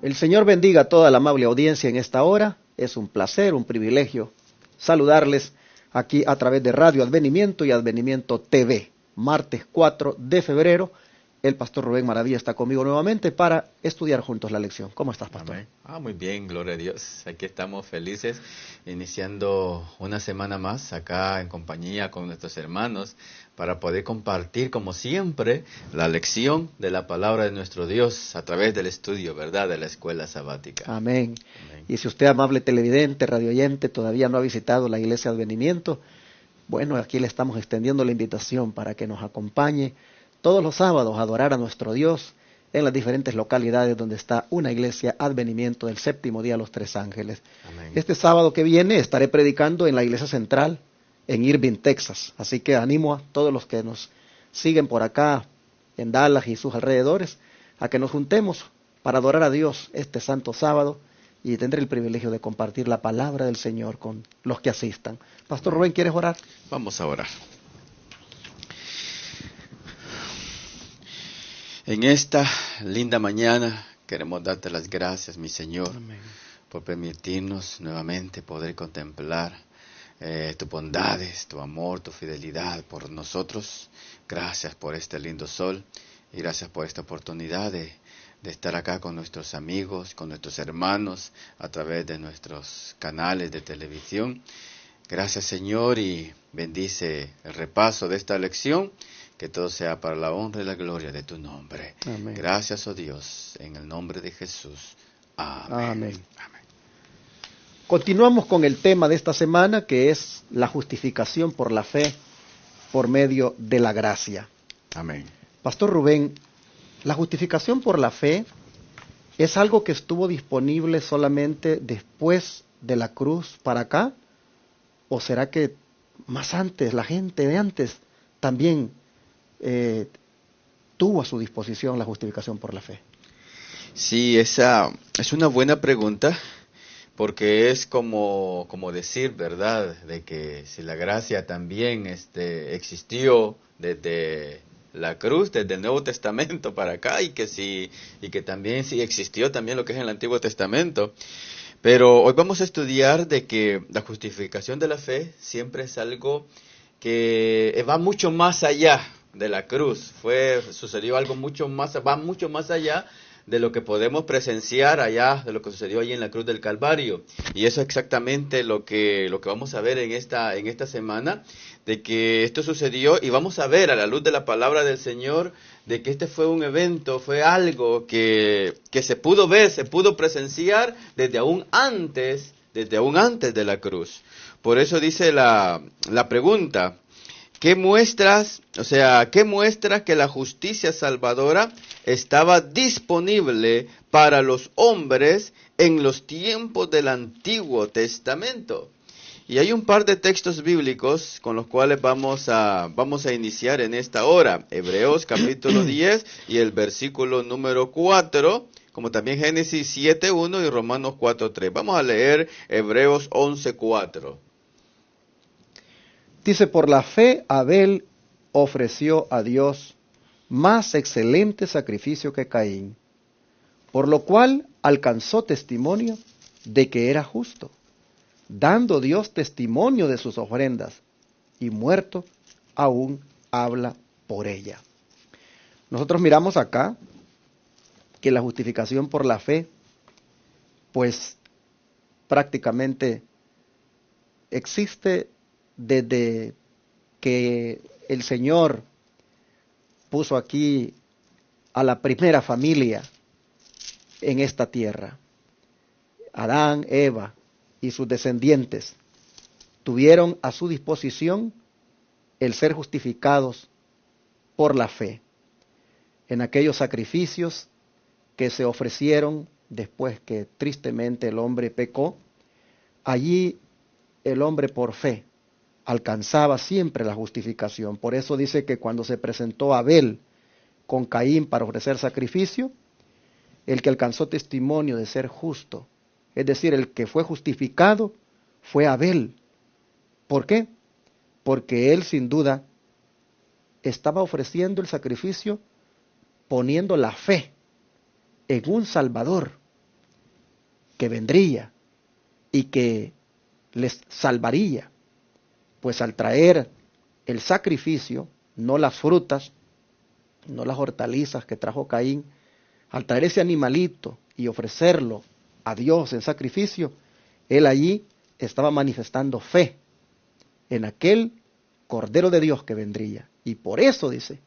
El Señor bendiga a toda la amable audiencia en esta hora. Es un placer, un privilegio saludarles aquí a través de Radio Advenimiento y Advenimiento TV. Martes 4 de febrero, el pastor Rubén Maravilla está conmigo nuevamente para estudiar juntos la lección. ¿Cómo estás, pastor? Amén. Muy bien, gloria a Dios. Aquí estamos felices, iniciando una semana más acá en compañía con nuestros hermanos para poder compartir, como siempre, la lección de la palabra de nuestro Dios a través del estudio, ¿verdad?, de la escuela sabática. Amén. Amén. Y si usted, amable televidente, radioyente, todavía no ha visitado la Iglesia Advenimiento, bueno, aquí le estamos extendiendo la invitación para que nos acompañe todos los sábados a adorar a nuestro Dios en las diferentes localidades donde está una iglesia Advenimiento del Séptimo Día Los Tres Ángeles. Amén. Este sábado que viene estaré predicando en la iglesia central en Irving, Texas. Así que animo a todos los que nos siguen por acá en Dallas y sus alrededores a que nos juntemos para adorar a Dios este santo sábado y tendré el privilegio de compartir la palabra del Señor con los que asistan. Pastor Rubén, ¿quieres orar? Vamos a orar. En esta linda mañana queremos darte las gracias, mi Señor, Amén. por permitirnos nuevamente poder contemplar tus bondades, tu amor, tu fidelidad por nosotros. Gracias por este lindo sol y gracias por esta oportunidad de estar acá con nuestros amigos, con nuestros hermanos a través de nuestros canales de televisión. Gracias, Señor, y bendice el repaso de esta lección. Que todo sea para la honra y la gloria de tu nombre. Amén. Gracias, oh Dios, en el nombre de Jesús. Amén. Amén. Amén. Continuamos con el tema de esta semana, que es la justificación por la fe por medio de la gracia. Amén. Pastor Rubén, ¿la justificación por la fe es algo que estuvo disponible solamente después de la cruz para acá? ¿O será que más antes, la gente de antes también tuvo a su disposición la justificación por la fe? Sí, esa es una buena pregunta, porque es como decir, ¿verdad?, de que si la gracia también existió desde la cruz, desde el Nuevo Testamento para acá, y que también sí existió también lo que es en el Antiguo Testamento. Pero hoy vamos a estudiar de que la justificación de la fe siempre es algo que va mucho más allá de la cruz. Sucedió algo va mucho más allá de lo que podemos presenciar allá, de lo que sucedió allí en la cruz del Calvario. Y eso es exactamente lo que vamos a ver en esta semana, de que esto sucedió, y vamos a ver a la luz de la palabra del Señor, de que este fue un evento, fue algo que se pudo ver, se pudo presenciar desde aún antes de la cruz. Por eso dice la pregunta: ¿qué muestra que la justicia salvadora estaba disponible para los hombres en los tiempos del Antiguo Testamento? Y hay un par de textos bíblicos con los cuales vamos a iniciar en esta hora. Hebreos capítulo 10 y el versículo número 4, como también Génesis 7:1 y Romanos 4:3. Vamos a leer Hebreos 11:4. Dice, por la fe Abel ofreció a Dios más excelente sacrificio que Caín, por lo cual alcanzó testimonio de que era justo, dando Dios testimonio de sus ofrendas, y muerto aún habla por ella. Nosotros miramos acá que la justificación por la fe, pues prácticamente existe desde que el Señor puso aquí a la primera familia en esta tierra. Adán, Eva y sus descendientes tuvieron a su disposición el ser justificados por la fe en aquellos sacrificios que se ofrecieron después que tristemente el hombre pecó. Allí el hombre por fe alcanzaba siempre la justificación. Por eso dice que cuando se presentó Abel con Caín para ofrecer sacrificio, el que alcanzó testimonio de ser justo, es decir, el que fue justificado, fue Abel. ¿Por qué? Porque él sin duda estaba ofreciendo el sacrificio poniendo la fe en un Salvador que vendría y que les salvaría, pues al traer el sacrificio, no las frutas, no las hortalizas que trajo Caín, al traer ese animalito y ofrecerlo a Dios en sacrificio, él allí estaba manifestando fe en aquel Cordero de Dios que vendría. Y por eso, dice,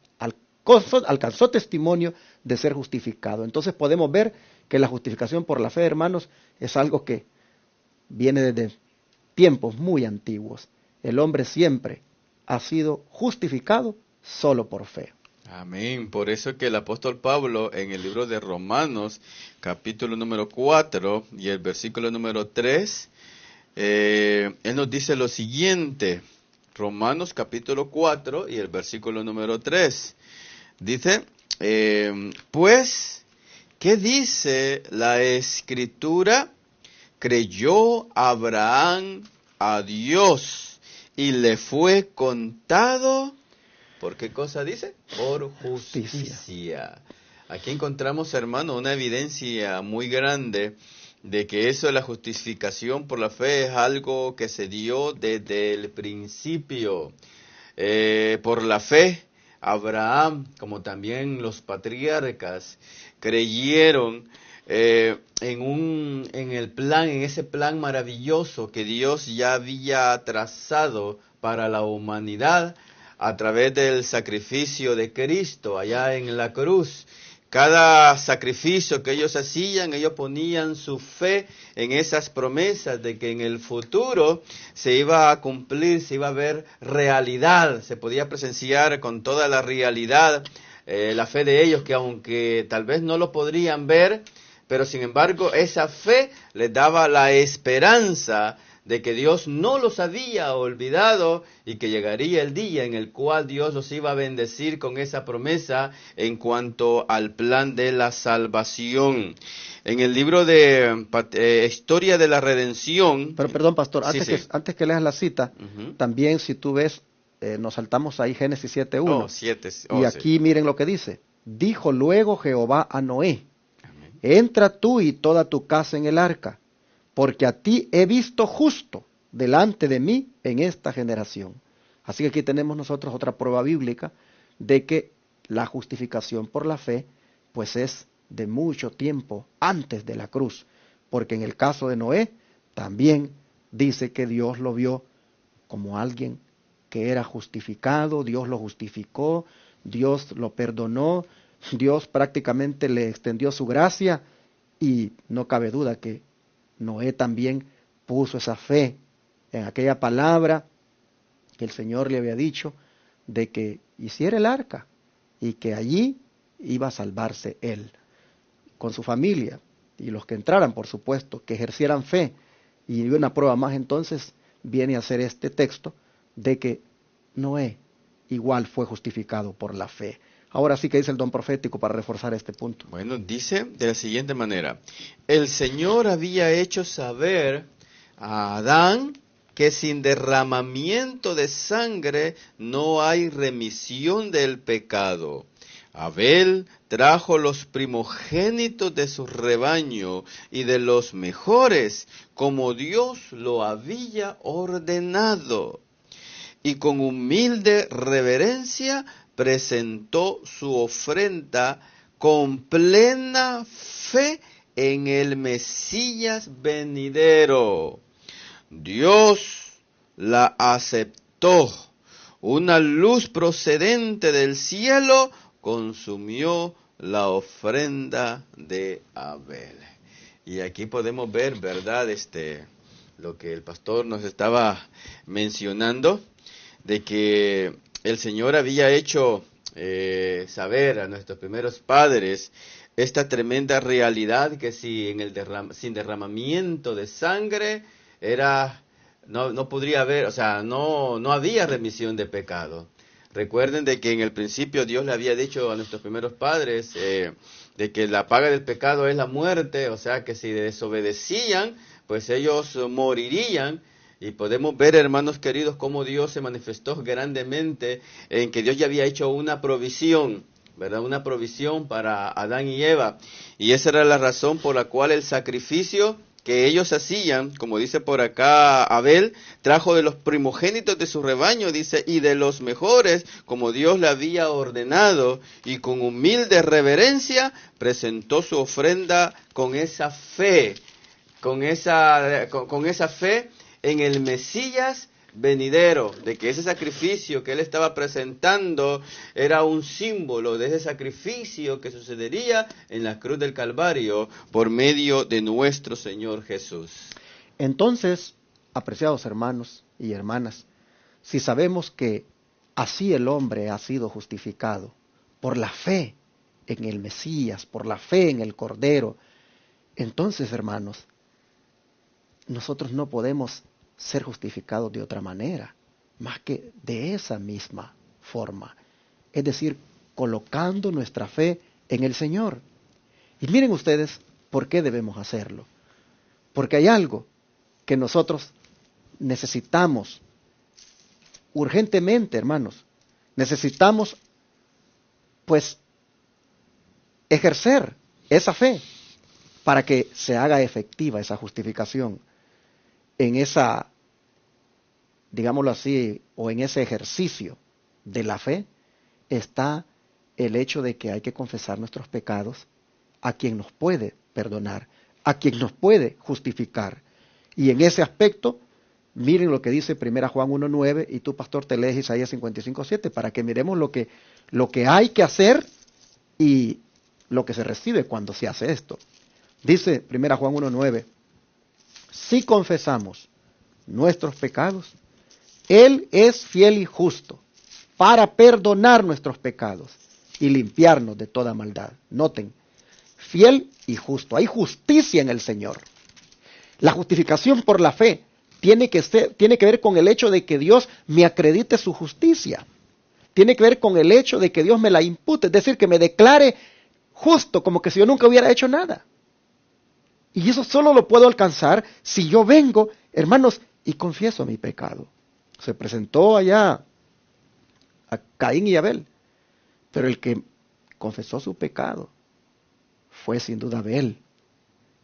alcanzó testimonio de ser justificado. Entonces podemos ver que la justificación por la fe, hermanos, es algo que viene desde tiempos muy antiguos. El hombre siempre ha sido justificado solo por fe. Amén. Por eso que el apóstol Pablo en el libro de Romanos, capítulo número 4 y el versículo número 3, él nos dice lo siguiente. Romanos capítulo 4 y el versículo número 3. Dice, pues, ¿qué dice la Escritura? Creyó Abraham a Dios y le fue contado, ¿por qué cosa dice? Por justicia. Aquí encontramos, hermano, una evidencia muy grande de que eso de la justificación por la fe es algo que se dio desde el principio. Por la fe, Abraham, como también los patriarcas, creyeron en ese plan maravilloso que Dios ya había trazado para la humanidad a través del sacrificio de Cristo allá en la cruz. Cada sacrificio que ellos hacían, ellos ponían su fe en esas promesas de que en el futuro se iba a cumplir, se iba a ver realidad, se podía presenciar con toda la realidad la fe de ellos, que aunque tal vez no lo podrían ver, pero sin embargo esa fe les daba la esperanza de que Dios no los había olvidado y que llegaría el día en el cual Dios los iba a bendecir con esa promesa en cuanto al plan de la salvación. En el libro de Historia de la Redención... Pero perdón, pastor, sí. Antes que leas la cita, también si tú ves, nos saltamos ahí Génesis 7:1. Y aquí miren lo que dice. Dijo luego Jehová a Noé, amén, entra tú y toda tu casa en el arca, porque a ti he visto justo delante de mí en esta generación. Así que aquí tenemos nosotros otra prueba bíblica de que la justificación por la fe, pues es de mucho tiempo antes de la cruz, porque en el caso de Noé también dice que Dios lo vio como alguien que era justificado, Dios lo justificó, Dios lo perdonó, Dios prácticamente le extendió su gracia y no cabe duda que Noé también puso esa fe en aquella palabra que el Señor le había dicho de que hiciera el arca y que allí iba a salvarse él con su familia y los que entraran, por supuesto, que ejercieran fe. Y una prueba más entonces viene a ser este texto de que Noé igual fue justificado por la fe. Ahora sí que dice el don profético para reforzar este punto. Bueno, dice de la siguiente manera: el Señor había hecho saber a Adán que sin derramamiento de sangre no hay remisión del pecado. Abel trajo los primogénitos de su rebaño y de los mejores, como Dios lo había ordenado. Y con humilde reverencia presentó su ofrenda con plena fe en el Mesías venidero. Dios la aceptó. Una luz procedente del cielo consumió la ofrenda de Abel. Y aquí podemos ver, ¿verdad? Lo que el pastor nos estaba mencionando, de que el Señor había hecho saber a nuestros primeros padres esta tremenda realidad que si sin derramamiento de sangre no podría haber, o sea, no había remisión de pecado. Recuerden de que en el principio Dios le había dicho a nuestros primeros padres de que la paga del pecado es la muerte, o sea que si desobedecían, pues ellos morirían. Y podemos ver, hermanos queridos, cómo Dios se manifestó grandemente en que Dios ya había hecho una provisión, ¿verdad? Una provisión para Adán y Eva. Y esa era la razón por la cual el sacrificio que ellos hacían, como dice por acá Abel, trajo de los primogénitos de su rebaño, dice, y de los mejores, como Dios le había ordenado, y con humilde reverencia presentó su ofrenda con esa fe, con esa fe en el Mesías venidero, de que ese sacrificio que él estaba presentando era un símbolo de ese sacrificio que sucedería en la cruz del Calvario por medio de nuestro Señor Jesús. Entonces, apreciados hermanos y hermanas, si sabemos que así el hombre ha sido justificado por la fe en el Mesías, por la fe en el Cordero, entonces, hermanos, nosotros no podemos ser justificados de otra manera, más que de esa misma forma. Es decir, colocando nuestra fe en el Señor. Y miren ustedes por qué debemos hacerlo. Porque hay algo que nosotros necesitamos urgentemente, hermanos. Necesitamos, pues, ejercer esa fe para que se haga efectiva esa justificación. En esa, digámoslo así, o en ese ejercicio de la fe, está el hecho de que hay que confesar nuestros pecados a quien nos puede perdonar, a quien nos puede justificar. Y en ese aspecto, miren lo que dice 1 Juan 1:9, y tú, pastor, te lees Isaías 55:7, para que miremos lo que hay que hacer y lo que se recibe cuando se hace esto. Dice 1 Juan 1:9, si confesamos nuestros pecados, Él es fiel y justo para perdonar nuestros pecados y limpiarnos de toda maldad. Noten, fiel y justo. Hay justicia en el Señor. La justificación por la fe tiene que ver con el hecho de que Dios me acredite su justicia. Tiene que ver con el hecho de que Dios me la impute, es decir, que me declare justo, como que si yo nunca hubiera hecho nada. Y eso solo lo puedo alcanzar si yo vengo, hermanos, y confieso mi pecado. Se presentó allá a Caín y Abel, pero el que confesó su pecado fue sin duda Abel,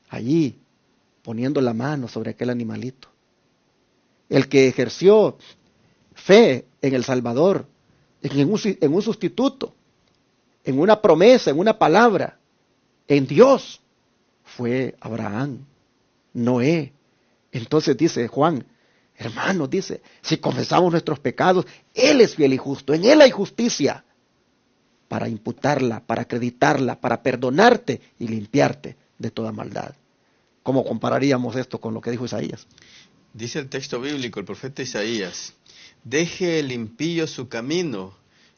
allí poniendo la mano sobre aquel animalito. El que ejerció fe en el Salvador, en un sustituto, en una promesa, en una palabra, en Dios, fue Abraham, Noé. Entonces dice Juan, hermanos, dice, si confesamos nuestros pecados, Él es fiel y justo, en Él hay justicia para imputarla, para acreditarla, para perdonarte y limpiarte de toda maldad. ¿Cómo compararíamos esto con lo que dijo Isaías? Dice el texto bíblico, el profeta Isaías, deje el impío su camino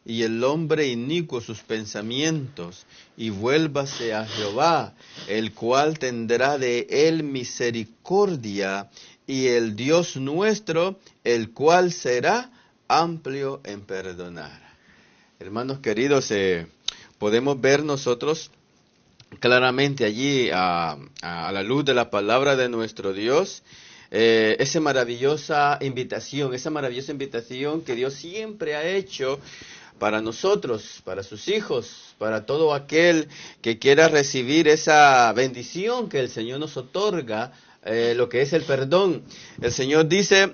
y el hombre inicuo sus pensamientos, y vuélvase a Jehová, el cual tendrá de él misericordia, y el Dios nuestro, el cual será amplio en perdonar. Hermanos queridos, podemos ver nosotros claramente allí a la luz de la palabra de nuestro Dios, esa maravillosa invitación que Dios siempre ha hecho para nosotros, para sus hijos, para todo aquel que quiera recibir esa bendición que el Señor nos otorga, lo que es el perdón. El Señor dice,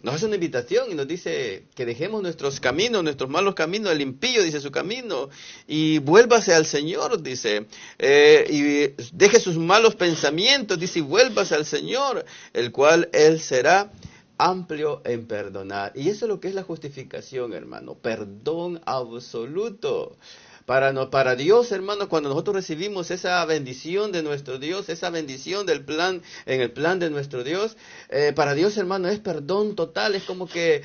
nos hace una invitación y nos dice que dejemos nuestros caminos, nuestros malos caminos, el impío dice su camino, y vuélvase al Señor, dice, y deje sus malos pensamientos, dice, y vuélvase al Señor, el cual Él será amplio en perdonar. Y eso es lo que es la justificación, hermano, perdón absoluto. Para Dios, hermano, cuando nosotros recibimos esa bendición de nuestro Dios, esa bendición en el plan de nuestro Dios, para Dios, hermano, es perdón total, es como que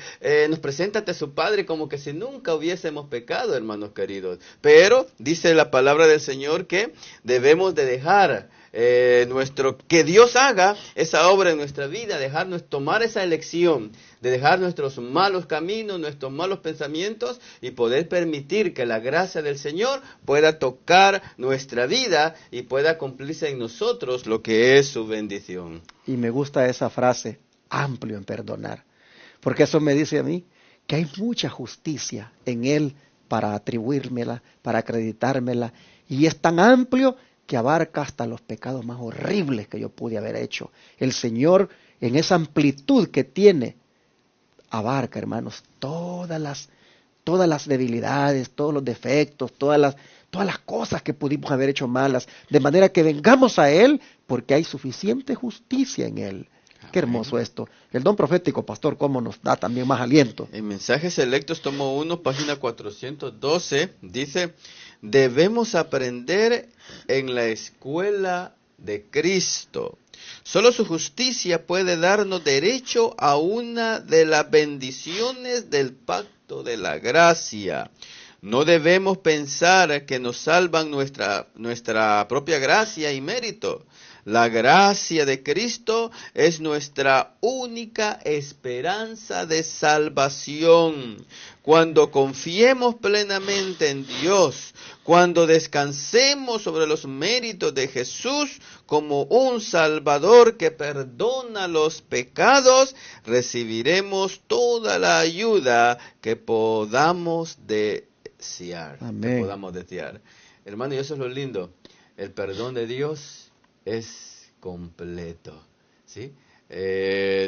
nos presenta ante su Padre como que si nunca hubiésemos pecado, hermanos queridos. Pero dice la palabra del Señor que debemos de dejar que Dios haga esa obra en nuestra vida, tomar esa elección de dejar nuestros malos caminos, nuestros malos pensamientos y poder permitir que la gracia del Señor pueda tocar nuestra vida y pueda cumplirse en nosotros lo que es su bendición. Y me gusta esa frase, amplio en perdonar, porque eso me dice a mí que hay mucha justicia en Él para atribuírmela, para acreditármela, y es tan amplio que abarca hasta los pecados más horribles que yo pude haber hecho. El Señor, en esa amplitud que tiene, abarca, hermanos, todas las debilidades, todos los defectos, todas las cosas que pudimos haber hecho malas, de manera que vengamos a Él porque hay suficiente justicia en Él. Qué hermoso esto. El don profético, pastor, cómo nos da también más aliento. En Mensajes Selectos, tomo 1, página 412, dice: debemos aprender en la escuela de Cristo. Solo su justicia puede darnos derecho a una de las bendiciones del pacto de la gracia. No debemos pensar que nos salvan nuestra propia gracia y mérito. La gracia de Cristo es nuestra única esperanza de salvación. Cuando confiemos plenamente en Dios, cuando descansemos sobre los méritos de Jesús como un Salvador que perdona los pecados, recibiremos toda la ayuda que podamos desear. Amén. Hermano, y eso es lo lindo. El perdón de Dios es completo, ¿sí?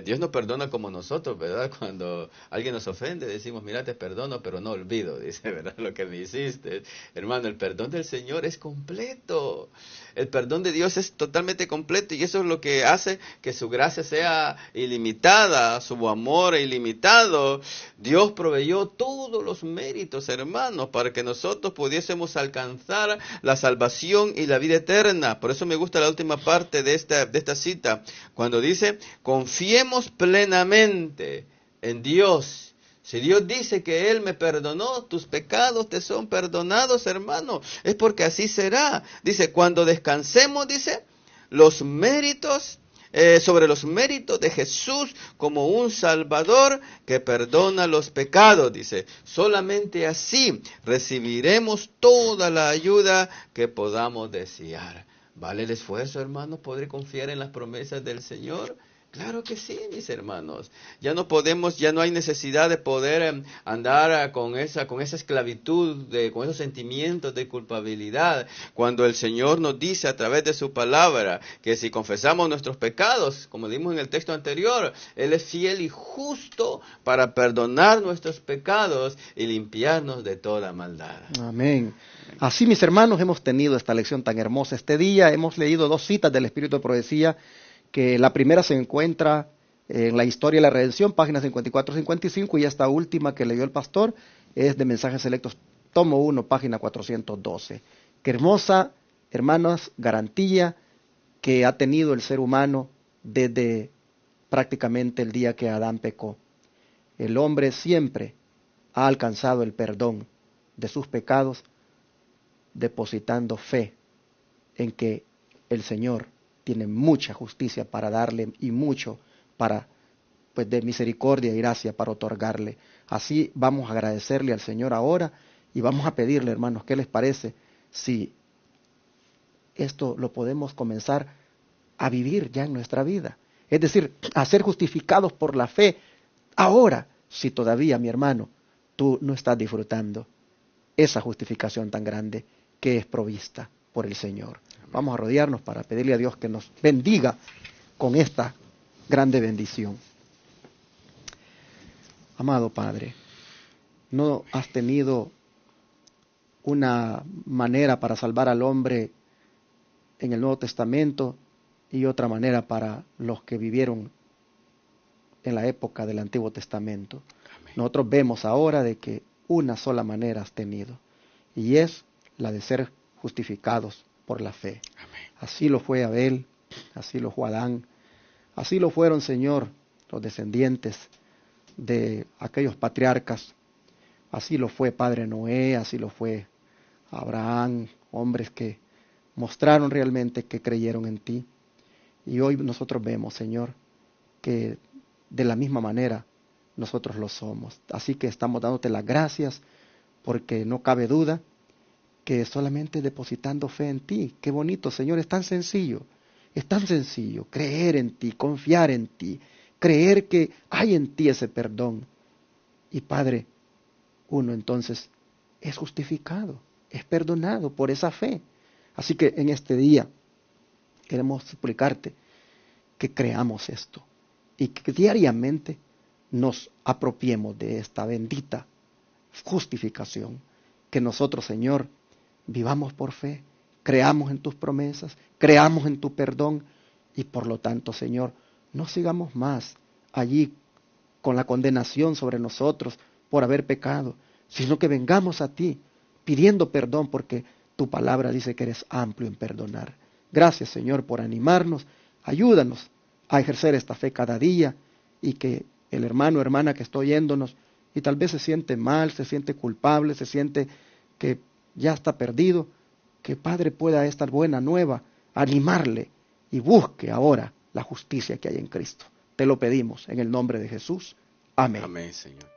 Dios no perdona como nosotros, ¿verdad? Cuando alguien nos ofende, decimos, mira, te perdono, pero no olvido, dice, ¿verdad? Lo que me hiciste. Hermano, el perdón del Señor es completo. El perdón de Dios es totalmente completo y eso es lo que hace que su gracia sea ilimitada, su amor ilimitado. Dios proveyó todos los méritos, hermanos, para que nosotros pudiésemos alcanzar la salvación y la vida eterna. Por eso me gusta la última parte de esta cita, cuando dice, confiemos plenamente en Dios. Si Dios dice que Él me perdonó, tus pecados te son perdonados, hermano. Es porque así será. Dice, cuando descansemos, dice, los méritos, sobre los méritos de Jesús como un Salvador que perdona los pecados, dice. Solamente así recibiremos toda la ayuda que podamos desear. ¿Vale el esfuerzo, hermanos, poder confiar en las promesas del Señor? Claro que sí, mis hermanos. Ya no hay necesidad de poder andar con esa esclavitud, con esos sentimientos de culpabilidad. Cuando el Señor nos dice a través de su palabra que si confesamos nuestros pecados, como dimos en el texto anterior, Él es fiel y justo para perdonar nuestros pecados y limpiarnos de toda maldad. Amén. Así, mis hermanos, hemos tenido esta lección tan hermosa este día. Hemos leído 2 citas del Espíritu de Profecía, que la primera se encuentra en la historia de la redención, páginas 54-55, y esta última que leyó el pastor es de Mensajes Selectos, tomo 1, página 412. Qué hermosa, hermanos, garantía que ha tenido el ser humano desde prácticamente el día que Adán pecó. El hombre siempre ha alcanzado el perdón de sus pecados depositando fe en que el Señor tiene mucha justicia para darle y mucho para, pues, de misericordia y gracia para otorgarle. Así vamos a agradecerle al Señor ahora y vamos a pedirle, hermanos, ¿qué les parece si esto lo podemos comenzar a vivir ya en nuestra vida? Es decir, a ser justificados por la fe ahora, si todavía, mi hermano, tú no estás disfrutando esa justificación tan grande que es provista por el Señor. Vamos a rodearnos para pedirle a Dios que nos bendiga con esta grande bendición. Amado Padre, no has tenido una manera para salvar al hombre en el Nuevo Testamento y otra manera para los que vivieron en la época del Antiguo Testamento. Amén. Nosotros vemos ahora de que una sola manera has tenido, y es la de ser justificados por la fe. Amén. Así lo fue Abel, así lo fue Adán, así lo fueron, Señor, los descendientes de aquellos patriarcas, así lo fue Padre Noé, así lo fue Abraham, hombres que mostraron realmente que creyeron en ti. Y hoy nosotros vemos, Señor, que de la misma manera nosotros lo somos. Así que estamos dándote las gracias porque no cabe duda que solamente depositando fe en ti. Qué bonito, Señor, es tan sencillo creer en ti, confiar en ti, creer que hay en ti ese perdón. Y Padre, uno entonces es justificado, es perdonado por esa fe. Así que en este día queremos suplicarte que creamos esto y que diariamente nos apropiemos de esta bendita justificación. Que nosotros, Señor, vivamos por fe, creamos en tus promesas, creamos en tu perdón y por lo tanto, Señor, no sigamos más allí con la condenación sobre nosotros por haber pecado, sino que vengamos a ti pidiendo perdón porque tu palabra dice que eres amplio en perdonar. Gracias, Señor, por animarnos. Ayúdanos a ejercer esta fe cada día y que el hermano o hermana que está oyéndonos y tal vez se siente mal, se siente culpable, se siente que ya está perdido, que Padre pueda esta buena nueva animarle y busque ahora la justicia que hay en Cristo. Te lo pedimos en el nombre de Jesús. Amén. Amén, Señor.